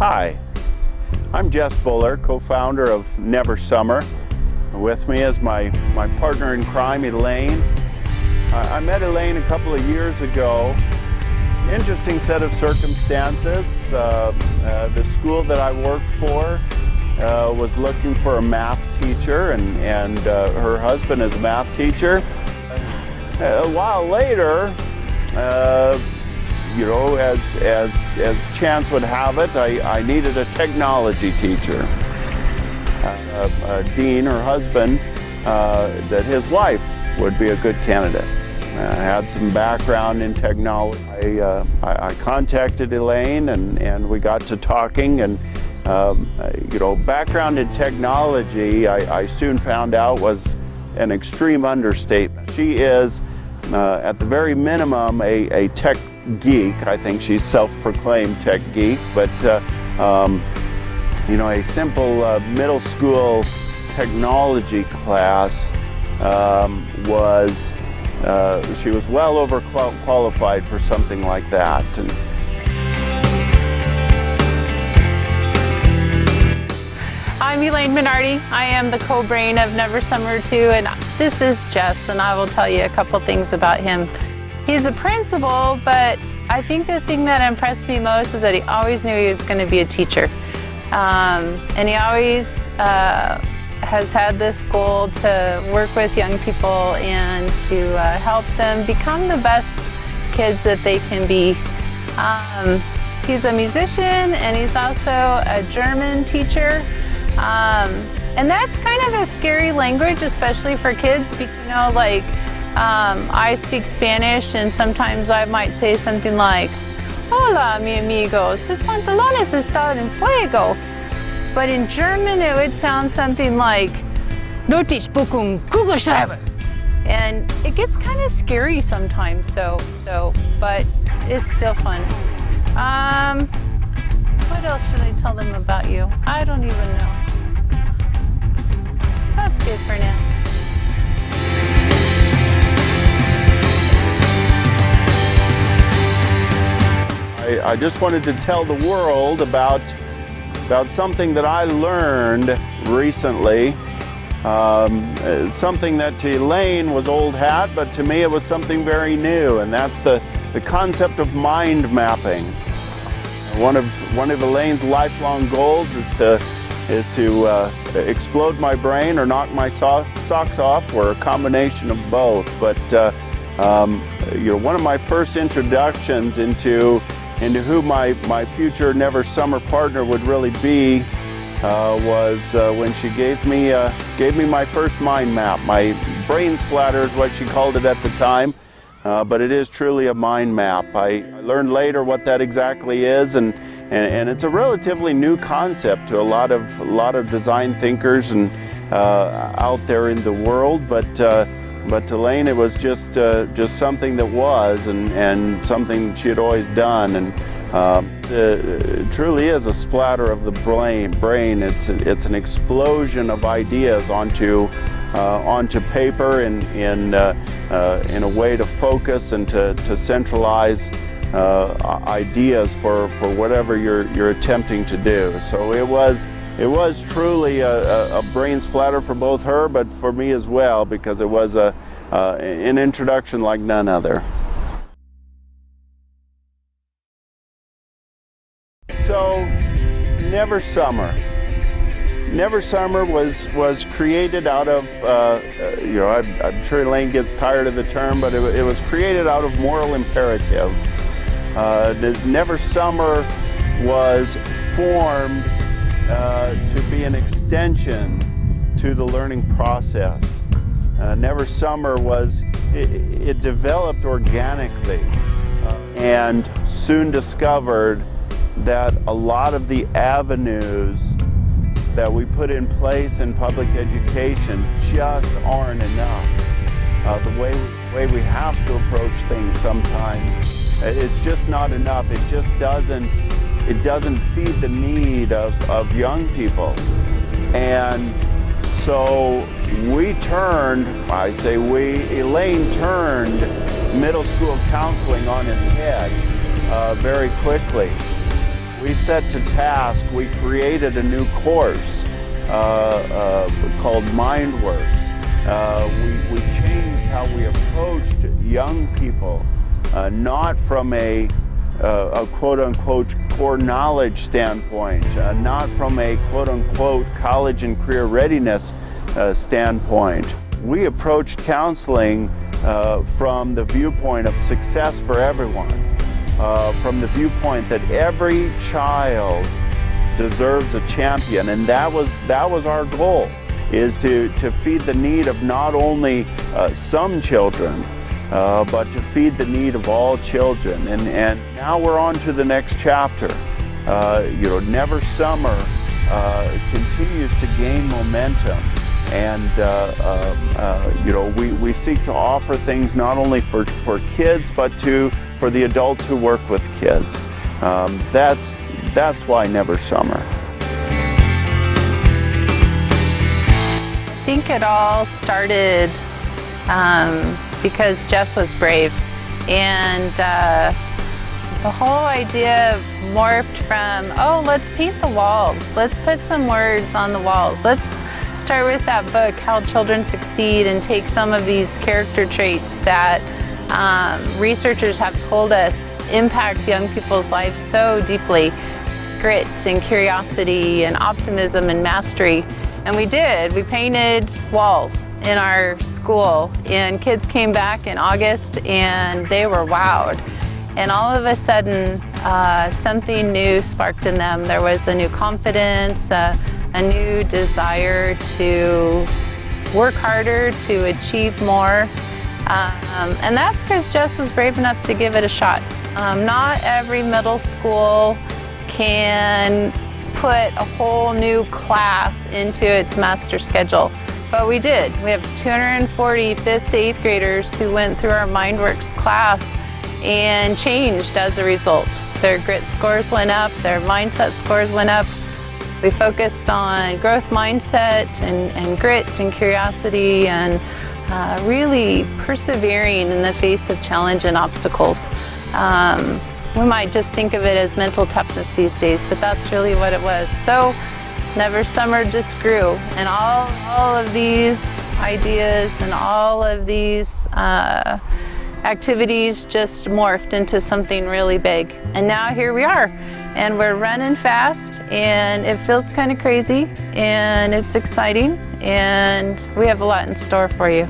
Hi, I'm Jess Buller, co-founder of Never Summer. With me is my partner in crime, Elaine. I met Elaine a couple of years ago. Interesting set of circumstances. The school that I worked for was looking for a math teacher, and her husband is a math teacher. A while later, you know, as chance would have it, I needed a technology teacher. Dean, her husband, that his wife would be a good candidate. Had some background in technology. I contacted Elaine, and we got to talking, and you know, background in technology, I soon found out was an extreme understatement. She is, at the very minimum, a tech geek. I think she's self-proclaimed tech geek, but you know, a simple middle school technology class she was well overqualified for something like that. I'm Elaine Menardi. I am the co-brain of Never Summer 2, and this is Jess, and I will tell you a couple things about him. He's a principal, but I think the thing that impressed me most is that he always knew he was going to be a teacher. And he always has had this goal to work with young people and to help them become the best kids that they can be. He's a musician, and he's also a German teacher. And that's kind of a scary language, especially for kids, because, you know, like, I speak Spanish, and sometimes I might say something like, "Hola, mi amigos, sus pantalones están en fuego." But in German, it would sound something like, "Notiz bukum Kugelschreiber." And it gets kind of scary sometimes, but it's still fun. What else should I tell them about you? I don't even know. That's good for now. I just wanted to tell the world about something that I learned recently. Something that to Elaine was old hat, but to me it was something very new, and that's the concept of mind mapping. One of Elaine's lifelong goals is to explode my brain or knock my socks off, or a combination of both. But you know, one of my first introductions into who my future Never Summer partner would really be was when she gave me my first mind map. My brain splatter is what she called it at the time, but it is truly a mind map. I learned later what that exactly is, and it's a relatively new concept to a lot of design thinkers and out there in the world. But to Elaine, it was just something that was, and something she had always done, and it truly is a splatter of the brain. It's an explosion of ideas onto paper in a way to focus and to centralize ideas for whatever you're attempting to do. So it was truly a brain splatter for both her, but for me as well, because it was an introduction like none other. So, Never Summer. Never Summer was created out of, you know, I'm sure Elaine gets tired of the term, but it was created out of moral imperative. Never Summer was formed to be an extension to the learning process. Never Summer it developed organically, and soon discovered that a lot of the avenues that we put in place in public education just aren't enough. The way we have to approach things sometimes, it's just not enough. It just doesn't feed the need of young people. And so we turned, I say we, Elaine turned middle school counseling on its head very quickly. we set to task, we created a new course called MindWorks. We changed how we approached young people, not from a quote-unquote core knowledge standpoint, not from a quote-unquote college and career readiness standpoint. We approached counseling from the viewpoint of success for everyone, from the viewpoint that every child deserves a champion, and that was our goal, is to feed the need of not only some children, but to feed the need of all children. And now we're on to the next chapter. Never Summer continues to gain momentum, and we seek to offer things not only for kids, but for the adults who work with kids. That's why Never Summer. I think it all started because Jess was brave, and the whole idea morphed from, oh, let's paint the walls, let's put some words on the walls, let's start with that book, How Children Succeed, and take some of these character traits that researchers have told us impact young people's lives so deeply: grit and curiosity and optimism and mastery. And we did. We painted walls in our school, and kids came back in August and they were wowed. And all of a sudden, something new sparked in them. There was a new confidence, a new desire to work harder, to achieve more. And that's because Jess was brave enough to give it a shot. Not every middle school can put a whole new class into its master schedule, but we did. We have 240 5th to 8th graders who went through our MindWorks class and changed as a result. Their grit scores went up, their mindset scores went up. We focused on growth mindset and grit and curiosity, and really persevering in the face of challenge and obstacles. We might just think of it as mental toughness these days, but that's really what it was. So Never Summer just grew, and all of these ideas and all of these activities just morphed into something really big. And now here we are, and we're running fast, and it feels kind of crazy, and it's exciting, and we have a lot in store for you.